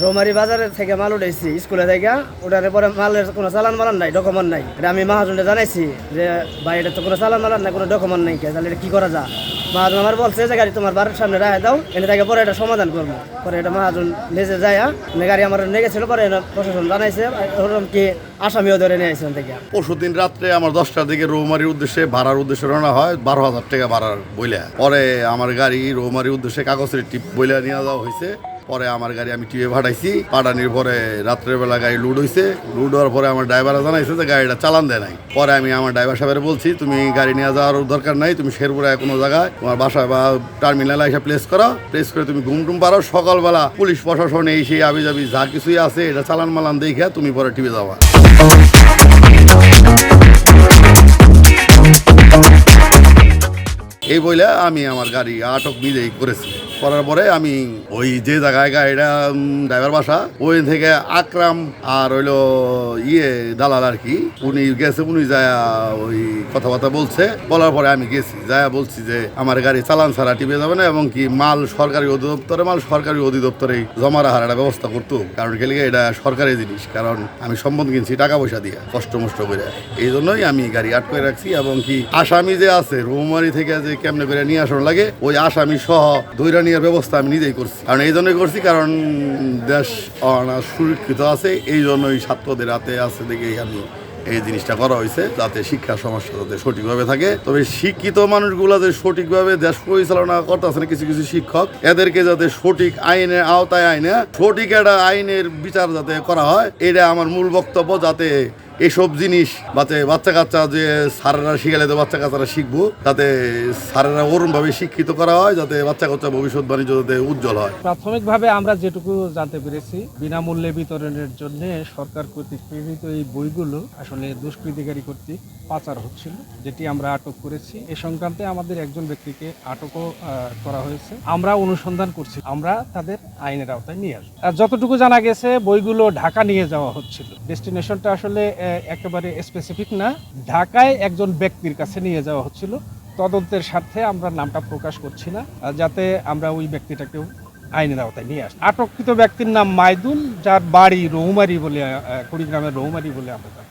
রৌমারি বাজারের থেকে মাল উঠেছি স্কুলে থেকে, ওটার পরে মালের কোনো চালান মালান নাই, ডকুমেন্ট নাই। এটা আমি মহাজনকে জানাইছি যে ভাই এটা তো কোনো চালান মালান নাই, কোনো ডকুমেন্ট নাই, তাহলে এটা কি করা যায়? মহাজন আমার বলছে যে গাড়ি তোমার বাড়ির সামনে রাখা দাও, এনে থেকে পরে এটা সমাধান করবো। পরে এটা মহাজন নিজে যায়, গাড়ি আমার নিয়ে গেছিল, পরে প্রশাসন জানাইছে ওরকম কি আসামিও ধরে নিয়ে আসছেন থেকে। পরশুদিন রাত্রে আমার 10টার দিকে রৌমারির উদ্দেশ্যে ভাড়ার উদ্দেশ্যে রওনা হয়, 12,000 টাকা ভাড়ার বইলা। পরে আমার গাড়ি রৌমারির উদ্দেশ্যে কাগজের টিপ বইলা নিয়ে যাওয়া হয়েছে। পরে আমার গাড়ি আমি টিপে পাঠাইছি, পাঠানোর পরে রাত্রেবেলা গাড়ি লুড হয়েছে। লুড হওয়ার পরে আমার ড্রাইভাররা জানাইছে যে গাড়িটা চালান দেয় নাই। পরে আমি আমার ড্রাইভার সাহেবের বলছি তুমি গাড়ি নিয়ে যাওয়ার দরকার নাই, তুমি শেরপুরে কোনো জায়গায় তোমার বাসায় বা টার্মিনালে এসে প্লেস করো, প্লেস করে তুমি ঘুম টুম পারো। সকালবেলা পুলিশ প্রশাসন এই সেই আবি যাবি যা কিছুই আছে এটা চালান মালান দেখে তুমি পরে টিপে যাওয়া। এই বইলে আমি আমার গাড়ি আটক নিজেই করেছি। করার পরে আমি ওই যে জায়গায় গাড়িটা ড্রাইভার বাসা ওই থেকে আকরাম আর হইলো দালাল আর কি, উনি গেছে, উনি যায় ওই কথাবার্তা বলছে। বলার পরে আমি গেছি, যায় বলছি যে আমার গাড়ি চালান ছাড়া টিপে যাবে না, এবং কি মাল সরকারি অধিদপ্তরে সরকারি অধিদপ্তরে জমা রাখার একটা ব্যবস্থা করতো। কারণ গেলে এটা সরকারি জিনিস, কারণ আমি সম্পদ কিনছি টাকা পয়সা দিয়ে কষ্ট মষ্ট করে, এই জন্যই আমি গাড়ি আটকে রাখছি। এবং কি আসামি যে আছে রৌমারি থেকে যে কেমনে করে নিয়ে আসানো লাগে, ওই আসামি সহ দৈরা নেওয়ার ব্যবস্থা আমি নিজেই করছি। কারণ এই জন্যই করছি, কারণ দেশ সুরক্ষিত আছে, এই জন্যই ছাত্রদের হাতে আছে দেখেই আমি এই জিনিসটা করা হয়েছে, যাতে শিক্ষা সমস্যা যাতে সঠিকভাবে থাকে। তবে শিক্ষিত মানুষগুলো যে সঠিকভাবে দেশ পরিচালনা করতেছে না, কিছু কিছু শিক্ষক, এদেরকে যাতে সঠিক আইনের আওতায় আইনে সঠিক একটা আইনের বিচার যাতে করা হয়, এটা আমার মূল বক্তব্য। যাতে এসব জিনিস বাচ্চা কাচ্চা যে স্যারেরা শিখালে তো বাচ্চা কাচ্চারা শিখবো, যাতে স্যারেরা ওরমভাবে শিক্ষিত করা হয়, যাতে বাচ্চা কাচ্চা ভবিষ্যৎ বাণিজ্য যাতে উজ্জ্বল হয়। প্রাথমিকভাবে আমরা যেটুকু জানতে পেরেছি, বিনামূল্যে বিতরণের জন্য সরকার কর্তৃক প্রেরিত এই বইগুলো আসলে দুষ্কৃতিকারী কর্তৃক পাচার হচ্ছিল, যেটি আমরা আটক করেছি। এ সংক্রান্তে আমাদের একজন ব্যক্তিকে আটকও করা হয়েছে। আমরা অনুসন্ধান করছি, আমরা তাদের আইনের আওতায় নিয়ে আসবো। যতটুকু জানা গেছে বইগুলো ঢাকা নিয়ে যাওয়া হচ্ছিল। ডেস্টিনেশনটা আসলে একেবারে স্পেসিফিক না, ঢাকায় একজন ব্যক্তির কাছে নিয়ে যাওয়া হচ্ছিল। তদন্তের স্বার্থে আমরা নামটা প্রকাশ করছি না, যাতে আমরা ওই ব্যক্তিটাকেও আইনের আওতায় নিয়ে আসি। আটককৃত ব্যক্তির নাম মাইদুল, যার বাড়ি রৌমারি বলে, কুড়িগ্রামের রৌমারি বলে আমরা জানি।